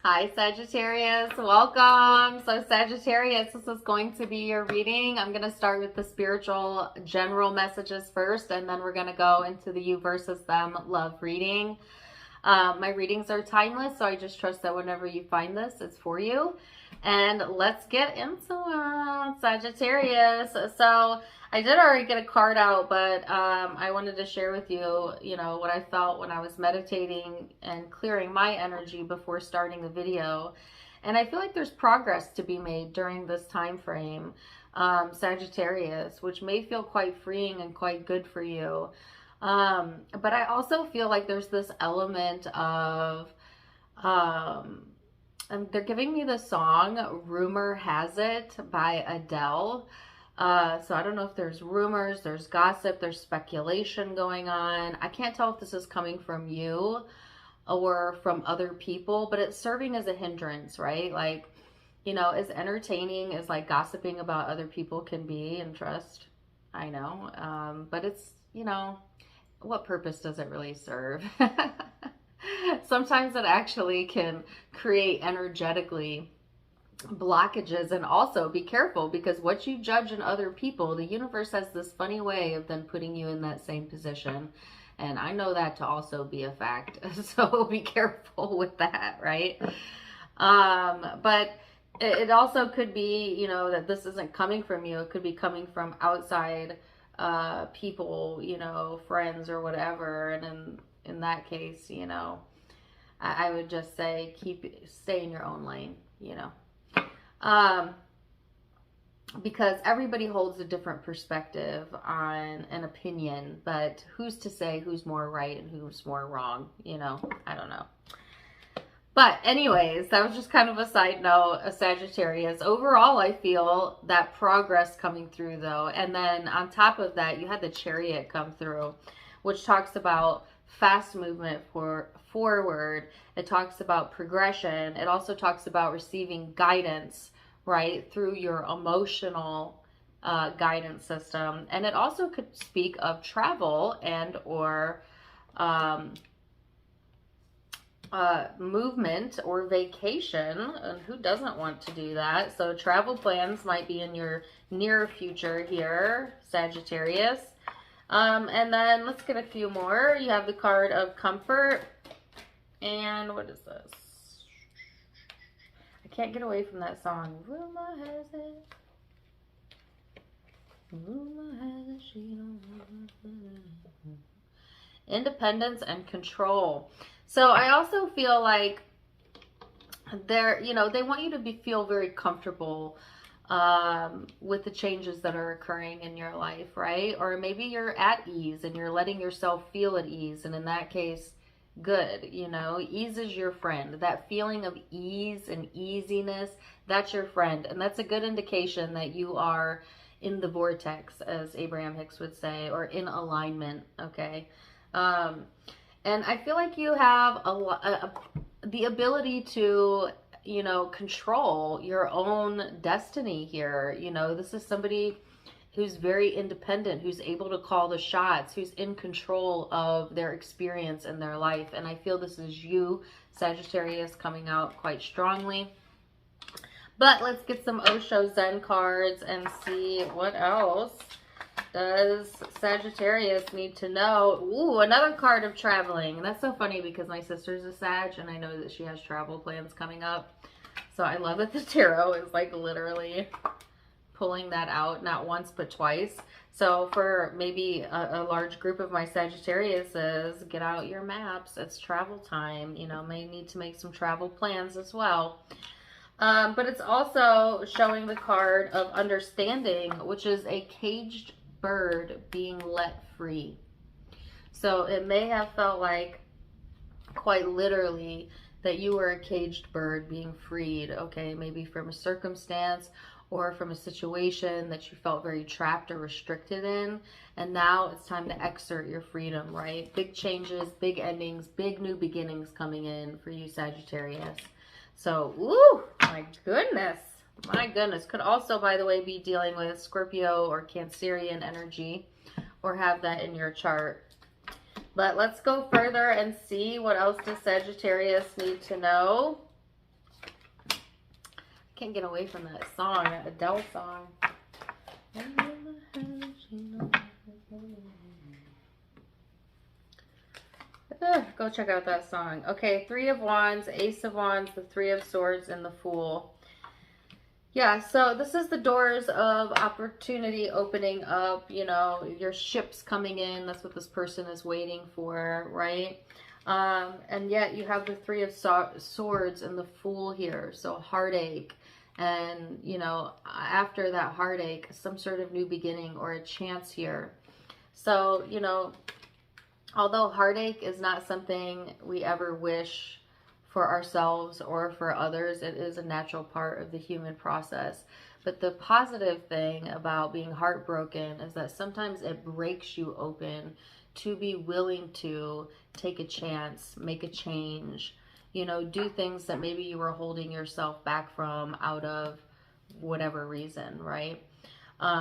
Hi, Sagittarius. Welcome. So, Sagittarius, this is going to be your reading. I'm going to start with the spiritual general messages first, and then we're going to go into the you versus them love reading. My readings are timeless, so I just trust that whenever you find this, it's for you. And let's get into it, Sagittarius. So I did already get a card out, but I wanted to share with you, what I felt when I was meditating and clearing my energy before starting the video. And I feel like there's progress to be made during this time frame, Sagittarius, which may feel quite freeing and quite good for you. But I also feel like there's this element of, and they're giving me the song Rumor Has It by Adele. So I don't know if there's rumors, there's gossip, there's speculation going on. I can't tell if this is coming from you or from other people, but it's serving as a hindrance, right? Like, as entertaining as like gossiping about other people can be, and trust, I know. But it's, what purpose does it really serve? Sometimes it actually can create energetically blockages. And also be careful, because what you judge in other people, the universe has this funny way of then putting you in that same position. And I know that to also be a fact. So be careful with that, right? But it also could be, that this isn't coming from you. It could be coming from outside people, friends or whatever. And in that case, I would just say stay in your own lane, because everybody holds a different perspective on an opinion, but who's to say who's more right and who's more wrong? I don't know. But anyways, that was just kind of a side note, a Sagittarius. Overall, I feel that progress coming through though. And then on top of that, you had the Chariot come through, which talks about fast movement forward. It talks about progression. It also talks about receiving guidance, right, through your emotional guidance system. And it also could speak of travel and or movement or vacation, and who doesn't want to do that? So travel plans might be in your near future here, Sagittarius. And then let's get a few more. You have the card of comfort. And what is this? I can't get away from that song. Rumor has it. Rumor has it. She don't know. Independence and control. So I also feel like they want you to feel very comfortable with the changes that are occurring in your life, right? Or maybe you're at ease and you're letting yourself feel at ease. And in that case, good, ease is your friend. That feeling of ease and easiness, that's your friend. And that's a good indication that you are in the vortex, as Abraham Hicks would say, or in alignment, okay? And I feel like you have the ability to, control your own destiny here. This is somebody who's very independent, who's able to call the shots, who's in control of their experience in their life. And I feel this is you, Sagittarius, coming out quite strongly. But let's get some Osho Zen cards and see what else does Sagittarius need to know. Ooh, another card of traveling. And that's so funny because my sister's a Sag and I know that she has travel plans coming up. So I love that the tarot is like literally pulling that out, not once but twice. So for maybe a large group of my Sagittariuses, get out your maps. It's travel time. May need to make some travel plans as well. But it's also showing the card of understanding, which is a caged bird being let free. So it may have felt like, quite literally, that you were a caged bird being freed, okay? Maybe from a circumstance or from a situation that you felt very trapped or restricted in. And now it's time to exert your freedom, right? Big changes, big endings, big new beginnings coming in for you, Sagittarius. So, ooh, my goodness. My goodness. Could also, by the way, be dealing with Scorpio or Cancerian energy, or have that in your chart. But let's go further and see what else does Sagittarius need to know. Can't get away from that song, that Adele song. Go check out that song. Okay, Three of Wands, Ace of Wands, the Three of Swords, and the Fool. Yeah, so this is the doors of opportunity opening up, you know, your ship's coming in. That's what this person is waiting for, right? And yet you have the Three of Swords and the Fool here. So heartache. And, you know, after that heartache, some sort of new beginning or a chance here. So, you know, although heartache is not something we ever wish for ourselves or for others, it is a natural part of the human process. But the positive thing about being heartbroken is that sometimes it breaks you open to be willing to take a chance, make a change, you know, do things that maybe you were holding yourself back from out of whatever reason, right?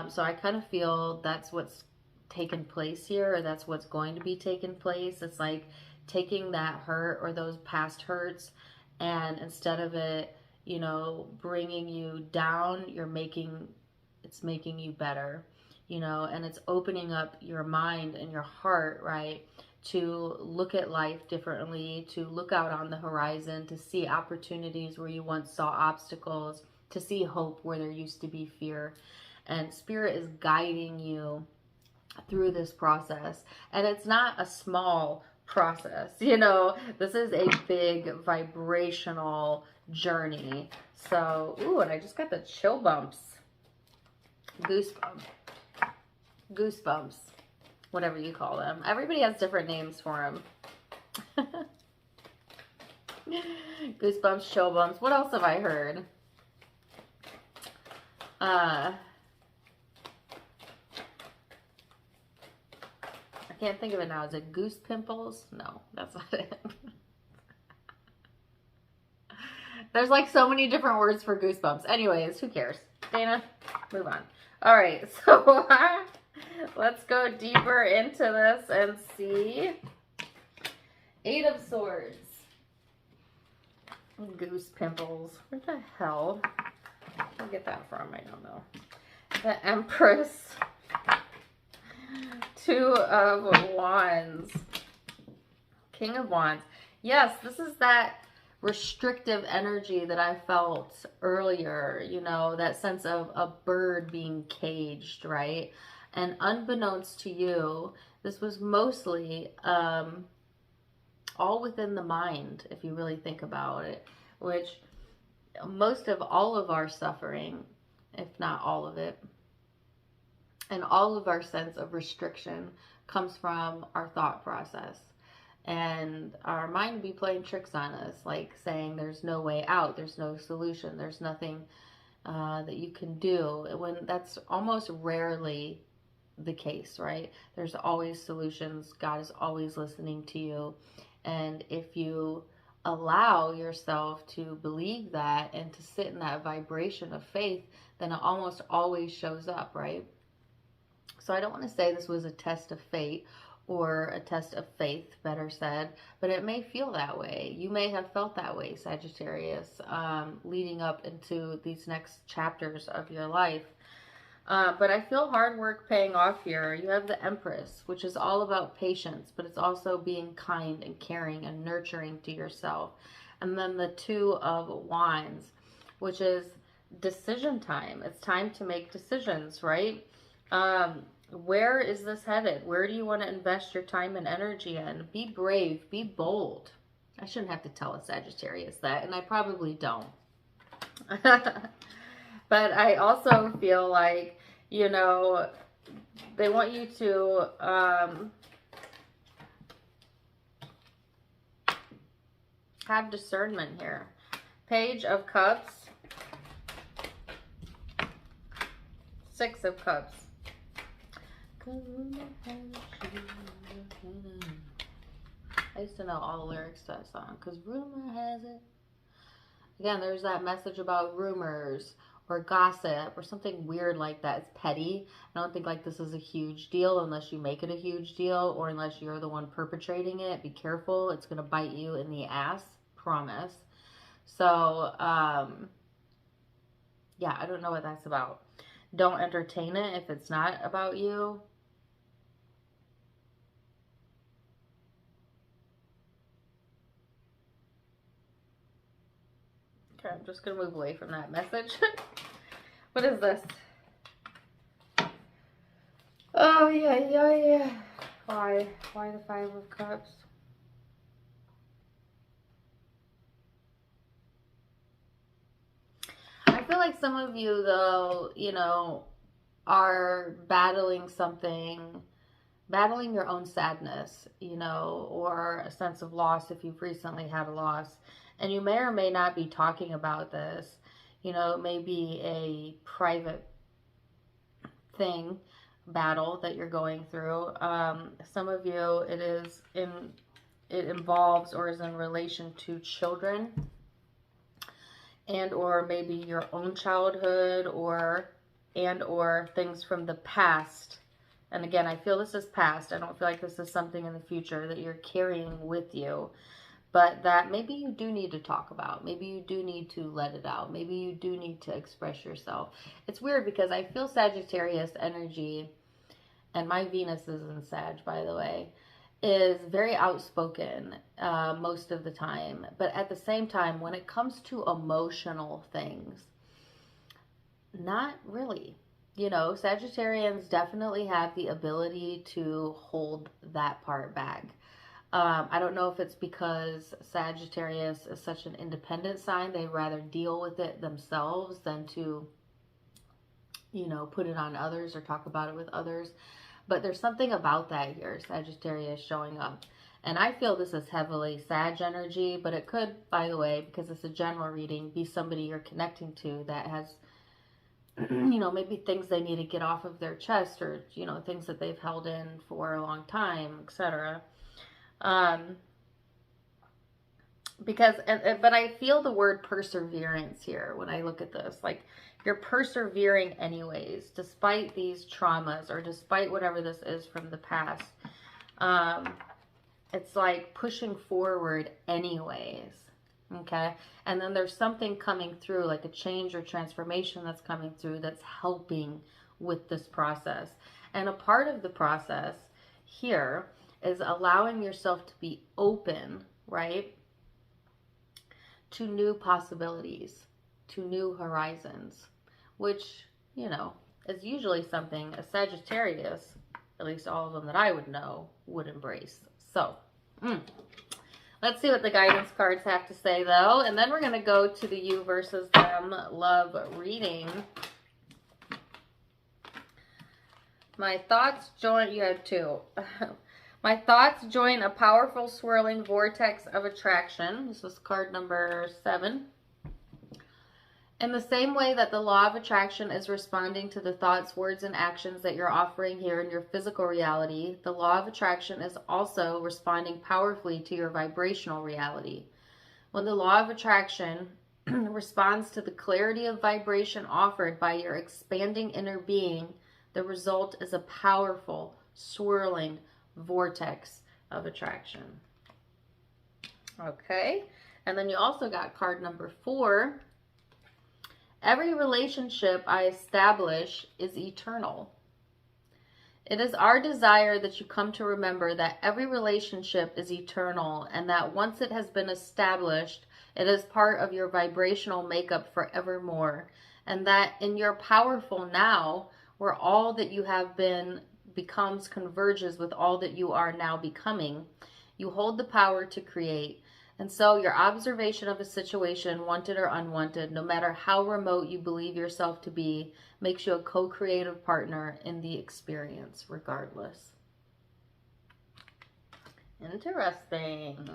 So I kind of feel that's what's taken place here, or that's what's going to be taking place. It's like taking that hurt or those past hurts, and instead of it, you know, bringing you down, it's making you better, you know, and it's opening up your mind and your heart, right, to look at life differently, to look out on the horizon, to see opportunities where you once saw obstacles, to see hope where there used to be fear. And Spirit is guiding you through this process. And it's not a small process, you know, this is a big vibrational journey. So, ooh, and I just got the chill bumps, goosebumps, whatever you call them. Everybody has different names for them. Goosebumps, chill bumps. What else have I heard? I can't think of it now. Is it goose pimples? No, that's not it. There's like so many different words for goosebumps. Anyways, who cares? Dana, move on. All right, so let's go deeper into this and see. Eight of Swords. Goose pimples. Where the hell did I get that from? I don't know. The Empress. Two of Wands. King of Wands. Yes, this is that restrictive energy that I felt earlier, you know, that sense of a bird being caged, right? And unbeknownst to you, this was mostly all within the mind, if you really think about it, which most of all of our suffering, if not all of it, and all of our sense of restriction comes from our thought process. And our mind will be playing tricks on us, like saying there's no way out, there's no solution, there's nothing that you can do, when that's almost rarely the case, right? There's always solutions. God is always listening to you. And if you allow yourself to believe that and to sit in that vibration of faith, then it almost always shows up, right? So I don't want to say this was a test of fate or a test of faith, better said, but it may feel that way. You may have felt that way, Sagittarius, leading up into these next chapters of your life. But I feel hard work paying off here. You have the Empress, which is all about patience, but it's also being kind and caring and nurturing to yourself. And then the Two of Wands, which is decision time. It's time to make decisions, right? Where is this headed? Where do you want to invest your time and energy in? Be brave, be bold. I shouldn't have to tell a Sagittarius that, and I probably don't. But I also feel like, you know, they want you to have discernment here. Page of Cups. Six of Cups. I used to know all the lyrics to that song, because rumor has it. Again, there's that message about rumors or gossip or something weird like that. It's petty. I don't think like this is a huge deal unless you make it a huge deal, or unless you're the one perpetrating it. Be careful. It's going to bite you in the ass. Promise. So, Yeah, I don't know what that's about. Don't entertain it if it's not about you. Okay, I'm just going to move away from that message. What is this? Oh, yeah. Why? Why the Five of Cups? I feel like some of you, though, you know, are battling something, battling your own sadness, you know, or a sense of loss if you've recently had a loss. And you may or may not be talking about this. You know, it may be a private thing, battle that you're going through. Some of you, it involves or is in relation to children, and or maybe your own childhood, or things from the past. And again, I feel this is past. I don't feel like this is something in the future that you're carrying with you, but that maybe you do need to talk about. Maybe you do need to let it out. Maybe you do need to express yourself. It's weird because I feel Sagittarius energy, and my Venus is in Sag, by the way, is very outspoken most of the time. But at the same time, when it comes to emotional things, not really. You know, Sagittarians definitely have the ability to hold that part back. I don't know if it's because Sagittarius is such an independent sign. They'd rather deal with it themselves than to, you know, put it on others or talk about it with others. But there's something about that here, Sagittarius showing up. And I feel this is heavily Sag energy, but it could, by the way, because it's a general reading, be somebody you're connecting to that has, you know, maybe things they need to get off of their chest, or, you know, things that they've held in for a long time, etc. Because, but I feel the word perseverance here when I look at this. Like, you're persevering anyways, despite these traumas, or despite whatever this is from the past. It's like pushing forward anyways. Okay. And then there's something coming through, like a change or transformation that's coming through that's helping with this process. And a part of the process here is allowing yourself to be open, right, to new possibilities, to new horizons, which, you know, is usually something a Sagittarius, at least all of them that I would know, would embrace. So, let's see what the guidance cards have to say, though. And then we're going to go to the you versus them love reading. My thoughts join, you had two. My thoughts join a powerful swirling vortex of attraction. This was card number 7. In the same way that the law of attraction is responding to the thoughts, words, and actions that you're offering here in your physical reality, the law of attraction is also responding powerfully to your vibrational reality. When the law of attraction responds to the clarity of vibration offered by your expanding inner being, the result is a powerful, swirling vortex of attraction. Okay, and then you also got card number 4. Every relationship I establish is eternal. It is our desire that you come to remember that every relationship is eternal, and that once it has been established, it is part of your vibrational makeup forevermore, and that in your powerful now, where all that you have been becomes converges with all that you are now becoming, you hold the power to create. And so your observation of a situation, wanted or unwanted, no matter how remote you believe yourself to be, makes you a co-creative partner in the experience regardless. Interesting.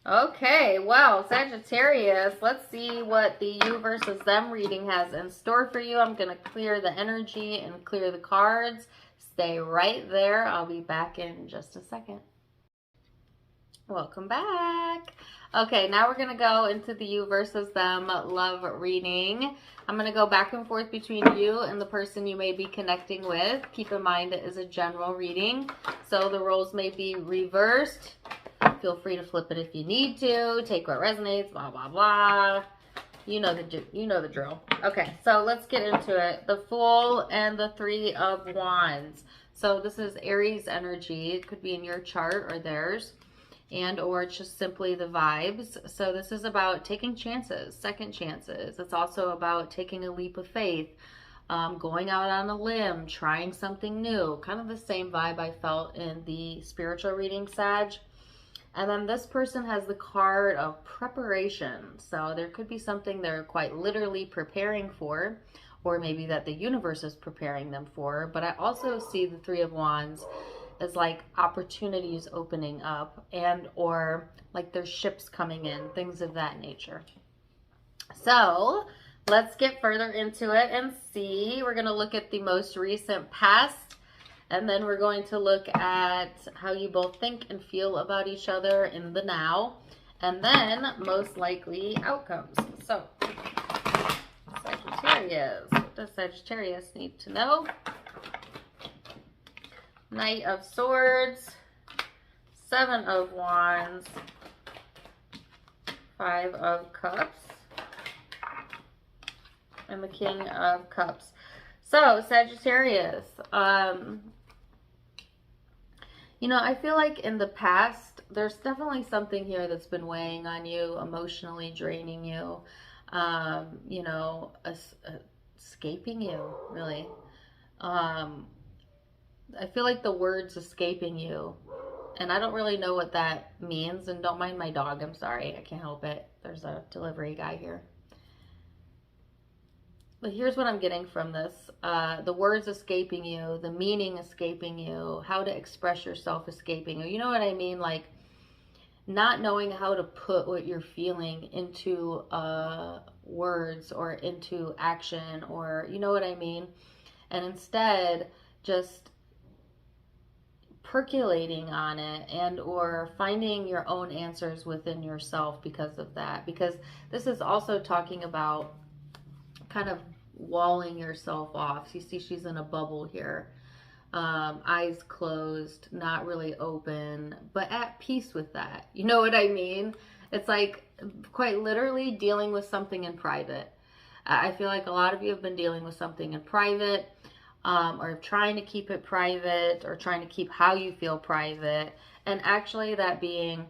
Okay, well, Sagittarius, let's see what the you versus them reading has in store for you. I'm going to clear the energy and clear the cards. Stay right there. I'll be back in just a second. Welcome back. Okay, now we're going to go into the you versus them love reading. I'm going to go back and forth between you and the person you may be connecting with. Keep in mind it is a general reading, so the roles may be reversed. Feel free to flip it if you need to. Take what resonates, blah, blah, blah. You know the drill. Okay, so let's get into it. The Fool and the Three of Wands. So this is Aries energy. It could be in your chart or theirs, and or it's just simply the vibes. So this is about taking chances, second chances. It's also about taking a leap of faith, going out on a limb, trying something new. Kind of the same vibe I felt in the spiritual reading, Sag. And then this person has the card of preparation. So there could be something they're quite literally preparing for, or maybe that the universe is preparing them for. But I also see the Three of Wands as like opportunities opening up, and or like there's ships coming in, things of that nature. So let's get further into it and see. We're going to look at the most recent past, and then we're going to look at how you both think and feel about each other in the now, and then most likely outcomes. So, Sagittarius, what does Sagittarius need to know? Knight of Swords, Seven of Wands, Five of Cups, and the King of Cups. So, Sagittarius, you know, I feel like in the past, there's definitely something here that's been weighing on you, emotionally draining you, you know, escaping you, really. I feel like the word's escaping you, and I don't really know what that means, and don't mind my dog, I'm sorry, I can't help it. There's a delivery guy here. But here's what I'm getting from this. The words escaping you, the meaning escaping you, how to express yourself escaping you. You know what I mean? Like not knowing how to put what you're feeling into words or into action, or you know what I mean? And instead just percolating on it, and or finding your own answers within yourself because of that. Because this is also talking about kind of walling yourself off. You see she's in a bubble here, eyes closed, not really open, but at peace with that. You know what I mean? It's like quite literally dealing with something in private. I feel like a lot of you have been dealing with something in private, or trying to keep it private, or trying to keep how you feel private, and actually that being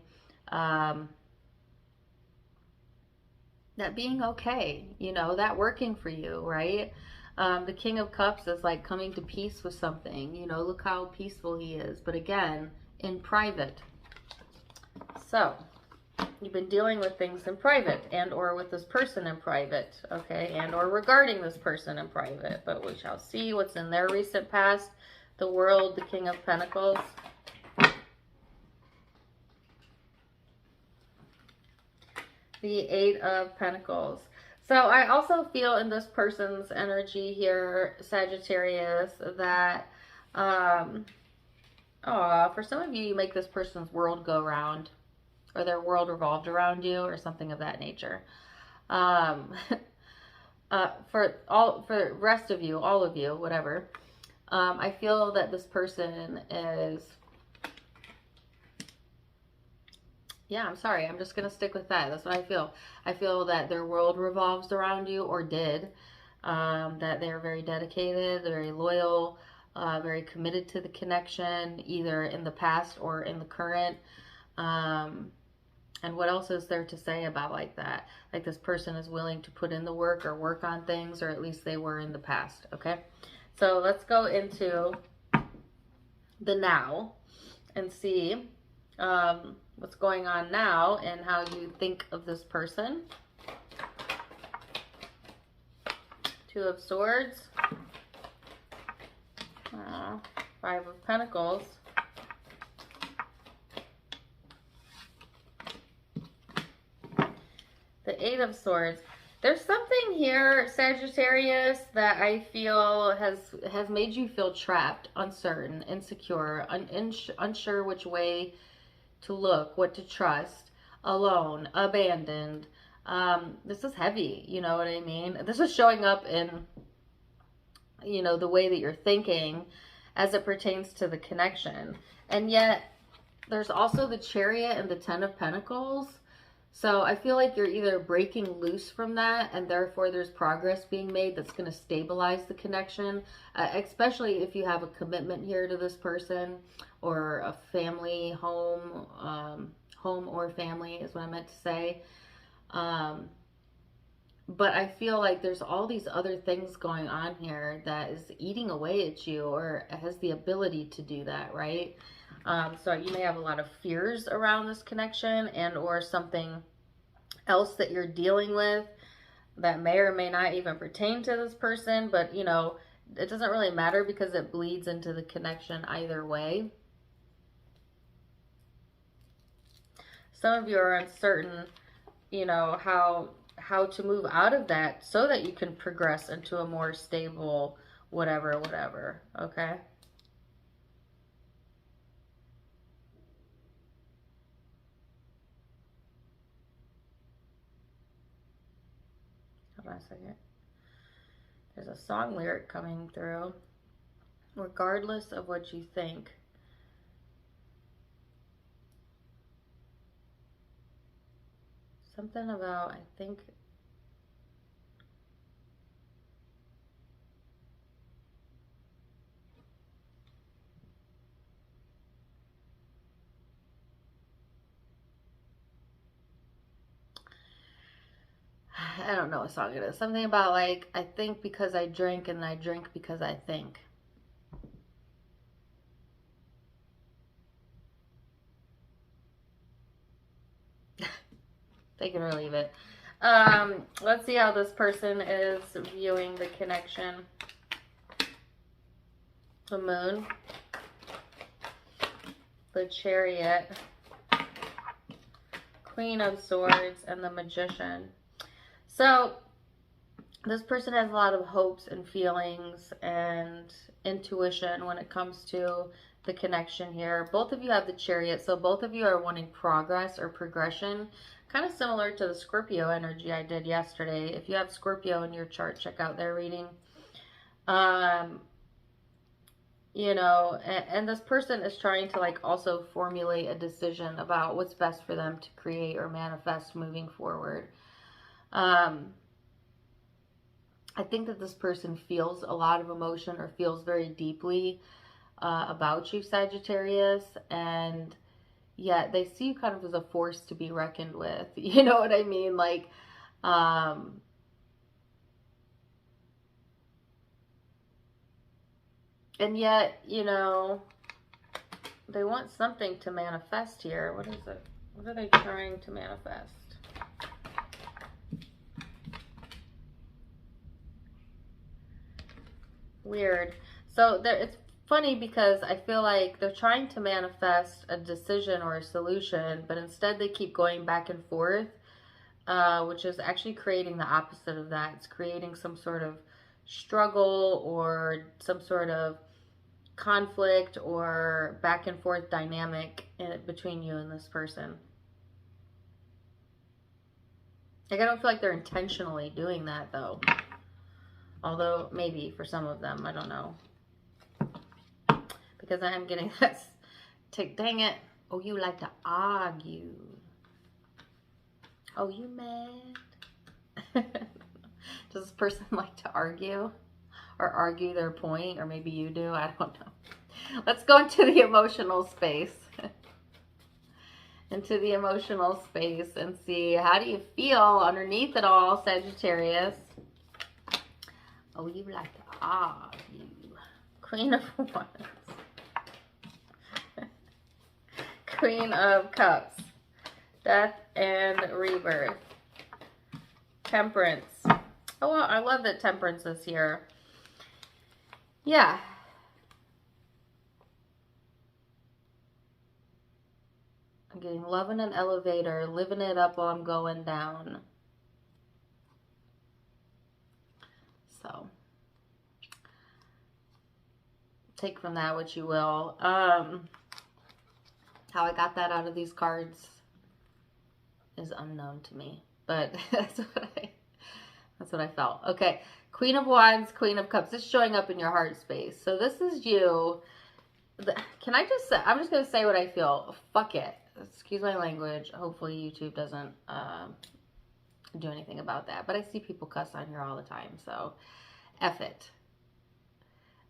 okay, you know, that working for you, right? The King of Cups is like coming to peace with something, you know, look how peaceful he is, but again, in private. So, you've been dealing with things in private, and or with this person in private, okay, and or regarding this person in private, but we shall see what's in their recent past. The World, the King of Pentacles. The Eight of Pentacles. So I also feel in this person's energy here, Sagittarius, that, for some of you, you make this person's world go round, or their world revolved around you, or something of that nature. For the rest of you, all of you, whatever, I feel that this person is, yeah, I'm sorry. I'm just going to stick with that. That's what I feel. I feel that their world revolves around you, or did. That they're very dedicated, very loyal, very committed to the connection, either in the past or in the current. And what else is there to say about like that? Like this person is willing to put in the work or work on things, or at least they were in the past. Okay. So let's go into the now and see what's going on now and how you think of this person. Two of Swords, Five of Pentacles, the Eight of Swords. There's something here, Sagittarius, that I feel has made you feel trapped, uncertain, insecure, unsure which way to look, what to trust, alone, abandoned. This is heavy, you know what I mean? This is showing up in, you know, the way that you're thinking as it pertains to the connection. And yet, there's also the Chariot and the Ten of Pentacles. So I feel like you're either breaking loose from that, and therefore there's progress being made that's going to stabilize the connection, especially if you have a commitment here to this person, or a family, home or family is what I meant to say. Um, but I feel like there's all these other things going on here that is eating away at you, or has the ability to do that, right? So you may have a lot of fears around this connection, and or something else that you're dealing with that may or may not even pertain to this person, but you know, it doesn't really matter because it bleeds into the connection either way. Some of you are uncertain, you know, how to move out of that so that you can progress into a more stable whatever, okay? Hold on a second. There's a song lyric coming through. Regardless of what you think. Something about, I think, I don't know what song it is. Something about like, I think because I drink, and I drink because I think. Take it or leave it. Let's see how this person is viewing the connection. The Moon, the Chariot, Queen of Swords, and the Magician. So this person has a lot of hopes and feelings and intuition when it comes to the connection here. Both of you have the Chariot, so both of you are wanting progress or progression, kind of similar to the Scorpio energy I did yesterday. If you have Scorpio in your chart, check out their reading. You know, and this person is trying to like also formulate a decision about what's best for them to create or manifest moving forward. I think that this person feels a lot of emotion, or feels very deeply about you, Sagittarius, and yet they see you kind of as a force to be reckoned with. You know what I mean? Like, and yet, you know, they want something to manifest here. What is it? What are they trying to manifest? Weird. So there, it's funny because I feel like they're trying to manifest a decision or a solution, but instead they keep going back and forth, which is actually creating the opposite of that. It's creating some sort of struggle or some sort of conflict or back and forth dynamic between you and this person. Like, I don't feel like they're intentionally doing that though. Although maybe for some of them, I don't know. Because I am getting this. Dang it. Oh, you like to argue. Oh, you mad? Does this person like to argue? Or argue their point? Or maybe you do? I don't know. Let's go into the emotional space. Into the emotional space and see, how do you feel underneath it all, Sagittarius? Oh, you like to argue. Queen of Wands. Queen of Cups. Death and Rebirth. Temperance. Oh, well, I love that Temperance is here. Yeah. I'm getting love in an elevator, living it up while I'm going down. So, take from that what you will. How I got that out of these cards is unknown to me, but that's what I felt. Okay, Queen of Wands, Queen of Cups. This is showing up in your heart space. So this is you. Can I just say, I'm just going to say what I feel. Fuck it. excuse my language. Hopefully YouTube doesn't do anything about that. But I see people cuss on here all the time. So, F it.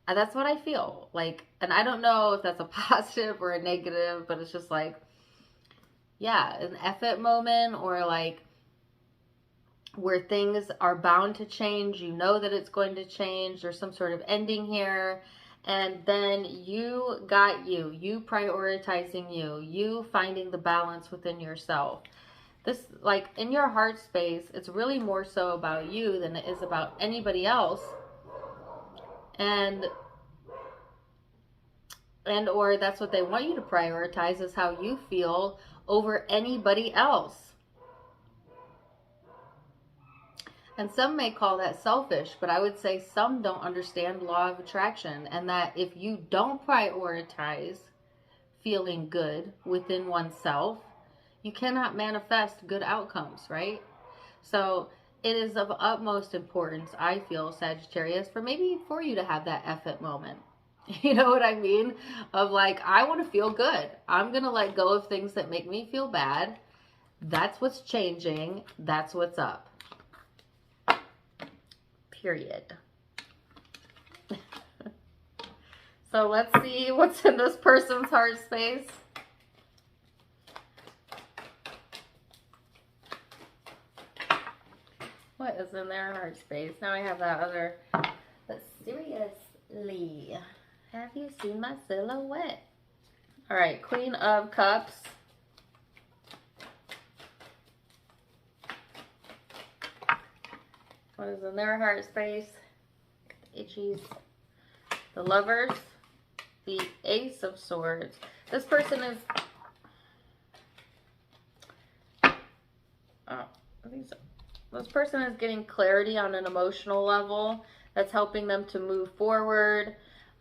And that's what I feel. Like, and I don't know if that's a positive or a negative, but it's just like, yeah, an F it moment, or like where things are bound to change. You know that it's going to change. There's some sort of ending here. And then you got you prioritizing you finding the balance within yourself. This, like, in your heart space, it's really more so about you than it is about anybody else. And or that's what they want you to prioritize, is how you feel over anybody else. And some may call that selfish, but I would say some don't understand law of attraction, and that if you don't prioritize feeling good within oneself, you cannot manifest good outcomes, right? So it is of utmost importance, I feel, Sagittarius, for you to have that F it moment. You know what I mean? Of like, I want to feel good. I'm going to let go of things that make me feel bad. That's what's changing. That's what's up. Period. So let's see what's in this person's heart space. What is in their heart space? Now I have that other. But seriously, have you seen my silhouette? All right, Queen of Cups. What is in their heart space? The itchies. The Lovers. The Ace of Swords. This person is... This person is getting clarity on an emotional level that's helping them to move forward.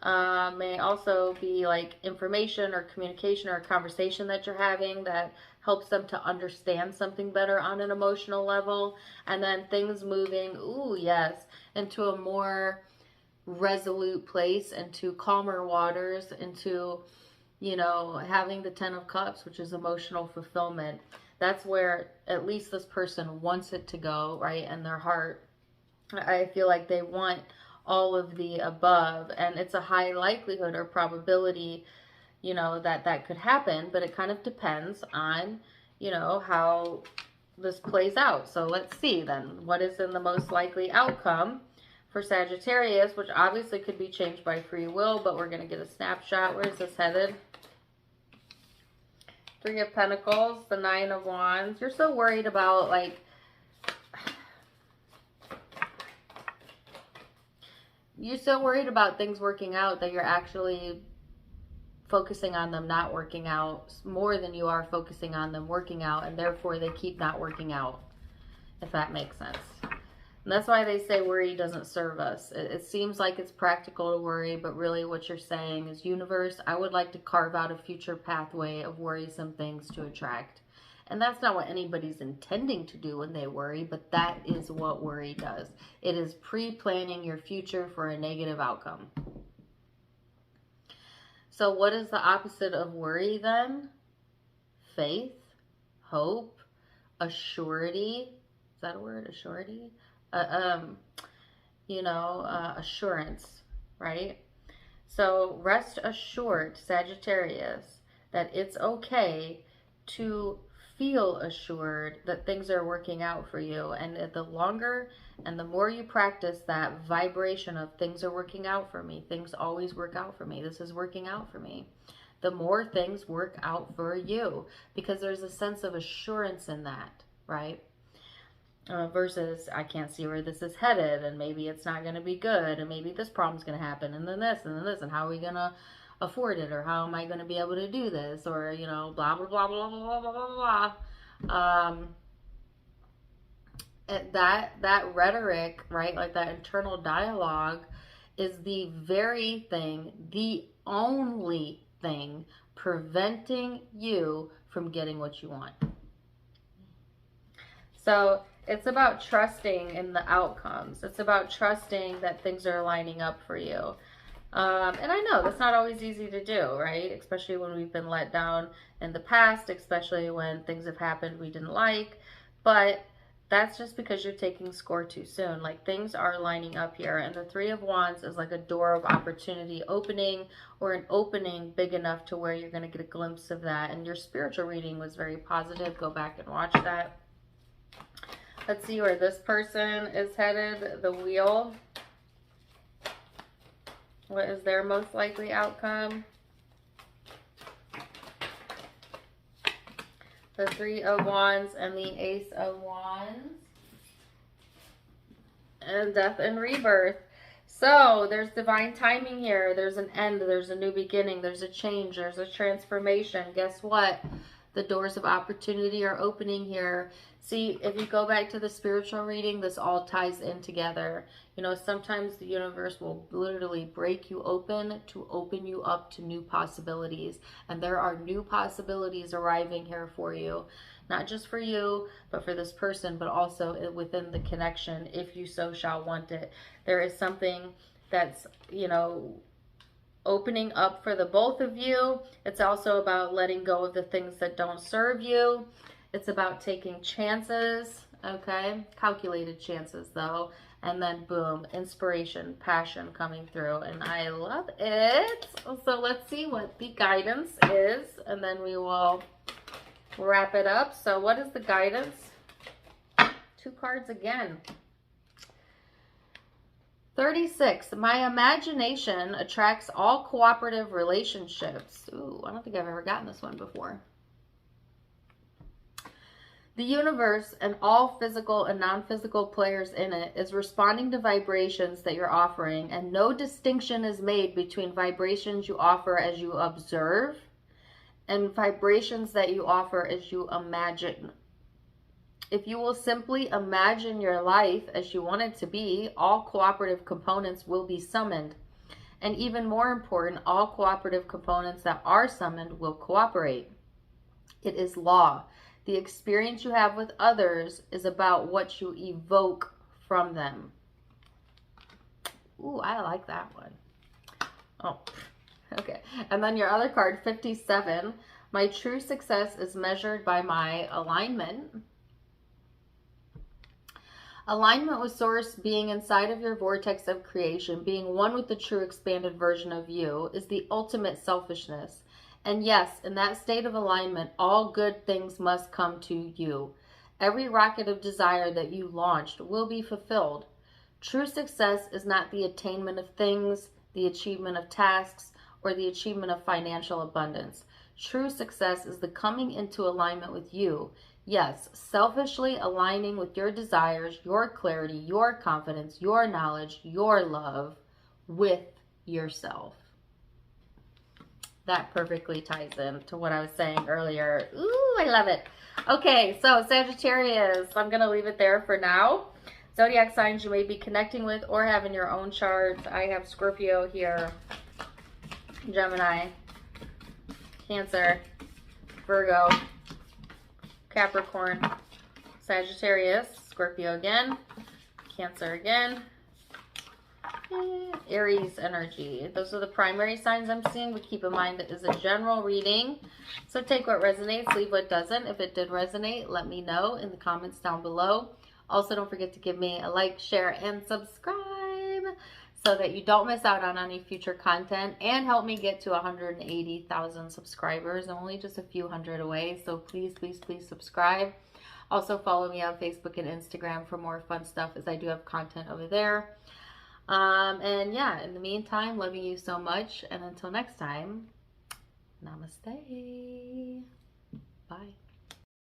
May also be like information or communication or a conversation that you're having that helps them to understand something better on an emotional level. And then things moving, ooh, yes, into a more resolute place, into calmer waters, into, you know, having the Ten of Cups, which is emotional fulfillment. That's where at least this person wants it to go, right? And their heart, I feel like they want all of the above, and it's a high likelihood or probability, you know, that that could happen, but it kind of depends on, you know, how this plays out. So let's see then, what is in the most likely outcome for Sagittarius, which obviously could be changed by free will, but we're going to get a snapshot. Where is this headed? Three of Pentacles, the Nine of Wands. You're so worried about, like, you're so worried about things working out that you're actually focusing on them not working out more than you are focusing on them working out, and therefore they keep not working out, if that makes sense. And that's why they say worry doesn't serve us. It seems like it's practical to worry, but really what you're saying is, universe, I would like to carve out a future pathway of worrisome things to attract. And that's not what anybody's intending to do when they worry, but that is what worry does. It is pre-planning your future for a negative outcome. So what is the opposite of worry then? Faith, hope, assurity. Is that a word? Assurity? Assurance, right? So rest assured, Sagittarius, that it's okay to feel assured that things are working out for you. And the longer and the more you practice that vibration of things are working out for me, things always work out for me, this is working out for me, the more things work out for you, because there's a sense of assurance in that, right? Versus, I can't see where this is headed, and maybe it's not going to be good, and maybe this problem's going to happen, and then this, and then this, and how are we going to afford it, or how am I going to be able to do this, or, you know, blah, blah, blah, blah, blah, blah, blah, blah. That rhetoric, right, like that internal dialogue is the very thing, the only thing preventing you from getting what you want. So it's about trusting in the outcomes. It's about trusting that things are lining up for you. And I know that's not always easy to do, right? Especially when we've been let down in the past, especially when things have happened we didn't like. But that's just because you're taking score too soon. Like, things are lining up here. And the Three of Wands is like a door of opportunity opening, or an opening big enough to where you're going to get a glimpse of that. And your spiritual reading was very positive. Go back and watch that. Let's see where this person is headed. The Wheel. What is their most likely outcome? The Three of Wands and the Ace of Wands. And Death and Rebirth. So there's divine timing here. There's an end. There's a new beginning. There's a change. There's a transformation. Guess what? The doors of opportunity are opening here. See, if you go back to the spiritual reading, this all ties in together. You know, sometimes the universe will literally break you open to open you up to new possibilities. And there are new possibilities arriving here for you. Not just for you, but for this person, but also within the connection, if you so shall want it. There is something that's, you know, opening up for the both of you. It's also about letting go of the things that don't serve you. It's about taking chances, okay? Calculated chances, though. And then, boom, inspiration, passion coming through. And I love it. So let's see what the guidance is. And then we will wrap it up. So what is the guidance? 2 cards again. 36. My imagination attracts all cooperative relationships. Ooh, I don't think I've ever gotten this one before. The universe and all physical and non-physical players in it is responding to vibrations that you're offering, and no distinction is made between vibrations you offer as you observe and vibrations that you offer as you imagine. If you will simply imagine your life as you want it to be, all cooperative components will be summoned. And even more important, all cooperative components that are summoned will cooperate. It is law. The experience you have with others is about what you evoke from them. Ooh, I like that one. Oh, okay. And then your other card, 57. My true success is measured by my alignment. Alignment with Source, being inside of your vortex of creation, being one with the true expanded version of you, is the ultimate selfishness. And yes, in that state of alignment, all good things must come to you. Every rocket of desire that you launched will be fulfilled. True success is not the attainment of things, the achievement of tasks, or the achievement of financial abundance. True success is the coming into alignment with you. Yes, selfishly aligning with your desires, your clarity, your confidence, your knowledge, your love with yourself. That perfectly ties in to what I was saying earlier. Ooh, I love it. Okay, so Sagittarius, I'm going to leave it there for now. Zodiac signs you may be connecting with or have in your own charts. I have Scorpio here, Gemini, Cancer, Virgo, Capricorn, Sagittarius, Scorpio again, Cancer again, Aries energy. Those are the primary signs I'm seeing, but keep in mind that is a general reading. So take what resonates, leave what doesn't. If it did resonate, let me know in the comments down below. Also, don't forget to give me a like, share, and subscribe so that you don't miss out on any future content, and help me get to 180,000 subscribers. I'm only just a few hundred away, so please, please, please subscribe. Also, follow me on Facebook and Instagram for more fun stuff, as I do have content over there. And yeah, in the meantime, loving you so much. And until next time, namaste. Bye.